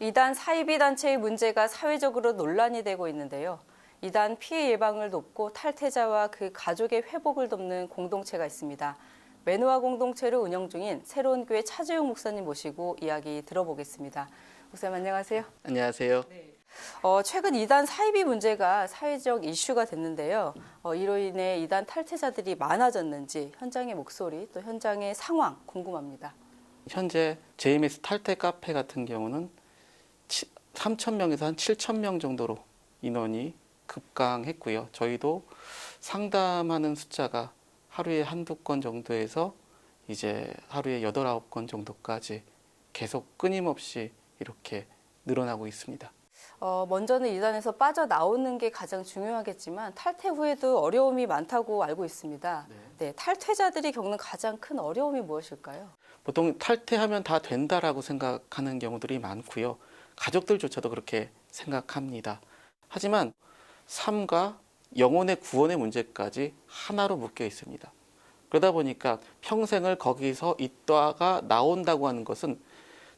이단 사이비 단체의 문제가 사회적으로 논란이 되고 있는데요. 이단 피해 예방을 돕고 탈퇴자와 그 가족의 회복을 돕는 공동체가 있습니다. 매노아 공동체를 운영 중인 새로운 교회 차재용 목사님 모시고 이야기 들어보겠습니다. 목사님 안녕하세요. 안녕하세요. 네. 최근 이단 사이비 문제가 사회적 이슈가 됐는데요. 이로 인해 이단 탈퇴자들이 많아졌는지 현장의 목소리 또 현장의 상황 궁금합니다. 현재 JMS 탈퇴 카페 같은 경우는 3,000명에서 한 7,000명 정도로 인원이 급강했고요. 저희도 상담하는 숫자가 하루에 한두 건 정도에서 이제 하루에 8, 9건 정도까지 계속 끊임없이 이렇게 늘어나고 있습니다. 먼저는 이단에서 빠져나오는 게 가장 중요하겠지만 탈퇴 후에도 어려움이 많다고 알고 있습니다. 네, 탈퇴자들이 겪는 가장 큰 어려움이 무엇일까요? 보통 탈퇴하면 다 된다라고 생각하는 경우들이 많고요. 가족들조차도 그렇게 생각합니다. 하지만 삶과 영혼의 구원의 문제까지 하나로 묶여 있습니다. 그러다 보니까 평생을 거기서 있다가 나온다고 하는 것은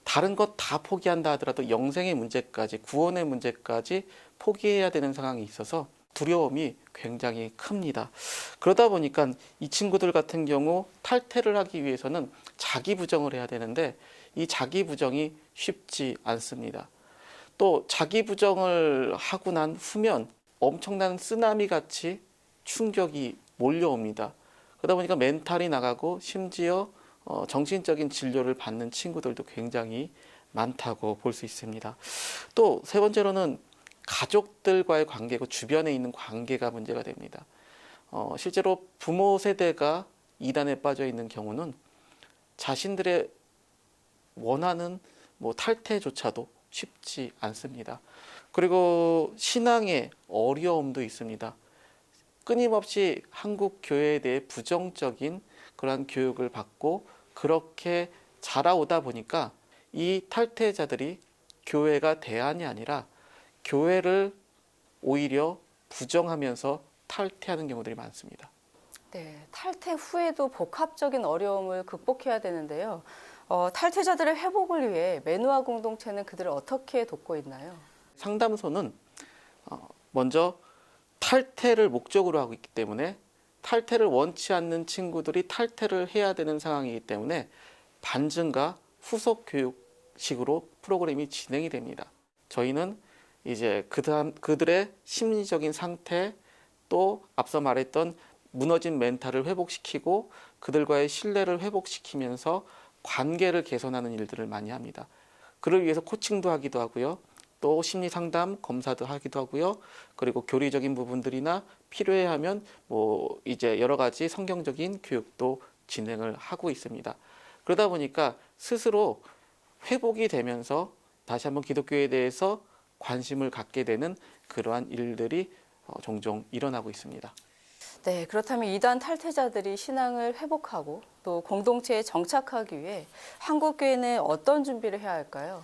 다른 것 다 포기한다 하더라도 영생의 문제까지, 구원의 문제까지 포기해야 되는 상황이 있어서 두려움이 굉장히 큽니다. 그러다 보니까 이 친구들 같은 경우 탈퇴를 하기 위해서는 자기 부정을 해야 되는데 이 자기 부정이 쉽지 않습니다. 또 자기 부정을 하고 난 후면 엄청난 쓰나미 같이 충격이 몰려옵니다. 그러다 보니까 멘탈이 나가고 심지어 정신적인 진료를 받는 친구들도 굉장히 많다고 볼 수 있습니다. 또 세 번째로는 가족들과의 관계고 주변에 있는 관계가 문제가 됩니다. 실제로 부모 세대가 이단에 빠져 있는 경우는 자신들의 원하는 탈퇴조차도 쉽지 않습니다. 그리고 신앙의 어려움도 있습니다. 끊임없이 한국 교회에 대해 부정적인 그러한 교육을 받고 그렇게 자라오다 보니까 이 탈퇴자들이 교회가 대안이 아니라 교회를 오히려 부정하면서 탈퇴하는 경우들이 많습니다. 네, 탈퇴 후에도 복합적인 어려움을 극복해야 되는데요. 탈퇴자들의 회복을 위해 매노아 공동체는 그들을 어떻게 돕고 있나요? 상담소는 먼저 탈퇴를 목적으로 하고 있기 때문에 탈퇴를 원치 않는 친구들이 탈퇴를 해야 되는 상황이기 때문에 반증과 후속 교육식으로 프로그램이 진행이 됩니다. 저희는 이제 그들의 심리적인 상태 또 앞서 말했던 무너진 멘탈을 회복시키고 그들과의 신뢰를 회복시키면서 관계를 개선하는 일들을 많이 합니다. 그를 위해서 코칭도 하기도 하고요. 또 심리 상담 검사도 하기도 하고요. 그리고 교리적인 부분들이나 필요해하면 이제 여러 가지 성경적인 교육도 진행을 하고 있습니다. 그러다 보니까 스스로 회복이 되면서 다시 한번 기독교에 대해서 관심을 갖게 되는 그러한 일들이 종종 일어나고 있습니다. 네, 그렇다면 이단 탈퇴자들이 신앙을 회복하고 또 공동체에 정착하기 위해 한국교회는 어떤 준비를 해야 할까요?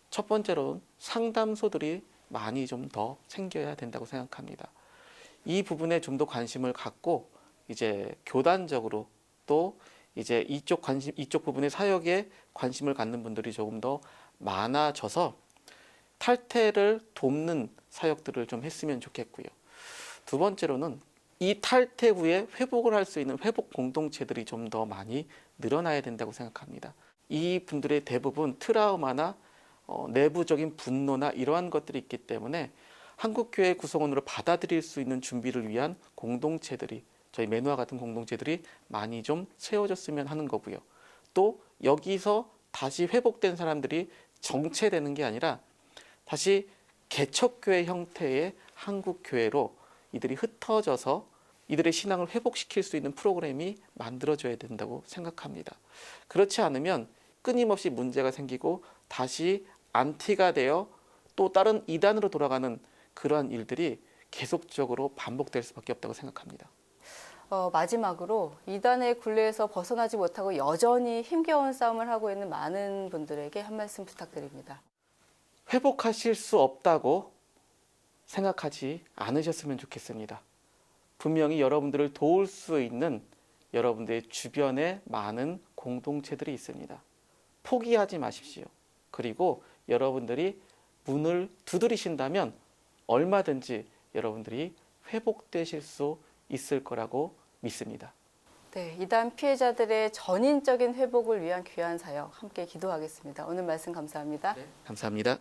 첫 번째로는 상담소들이 많이 좀 더 생겨야 된다고 생각합니다. 이 부분에 좀 더 관심을 갖고 이제 교단적으로 또 이제 이쪽 부분의 사역에 관심을 갖는 분들이 조금 더 많아져서 탈퇴를 돕는 사역들을 좀 했으면 좋겠고요. 두 번째로는 이 탈퇴 후에 회복을 할 수 있는 회복 공동체들이 좀 더 많이 늘어나야 된다고 생각합니다. 이 분들의 대부분 트라우마나 내부적인 분노나 이러한 것들이 있기 때문에 한국교회 구성원으로 받아들일 수 있는 준비를 위한 공동체들이 저희 매노아 같은 공동체들이 많이 좀 세워졌으면 하는 거고요. 또 여기서 다시 회복된 사람들이 정체되는 게 아니라 다시 개척교회 형태의 한국교회로 이들이 흩어져서 이들의 신앙을 회복시킬 수 있는 프로그램이 만들어져야 된다고 생각합니다. 그렇지 않으면 끊임없이 문제가 생기고 다시 안티가 되어 또 다른 이단으로 돌아가는 그러한 일들이 계속적으로 반복될 수밖에 없다고 생각합니다. 마지막으로 이단의 굴레에서 벗어나지 못하고 여전히 힘겨운 싸움을 하고 있는 많은 분들에게 한 말씀 부탁드립니다. 회복하실 수 없다고 생각하지 않으셨으면 좋겠습니다. 분명히 여러분들을 도울 수 있는 여러분들의 주변에 많은 공동체들이 있습니다. 포기하지 마십시오. 그리고 여러분들이 문을 두드리신다면 얼마든지 여러분들이 회복되실 수 있을 거라고 믿습니다. 네, 이단 피해자들의 전인적인 회복을 위한 귀한 사역 함께 기도하겠습니다. 오늘 말씀 감사합니다. 감사합니다.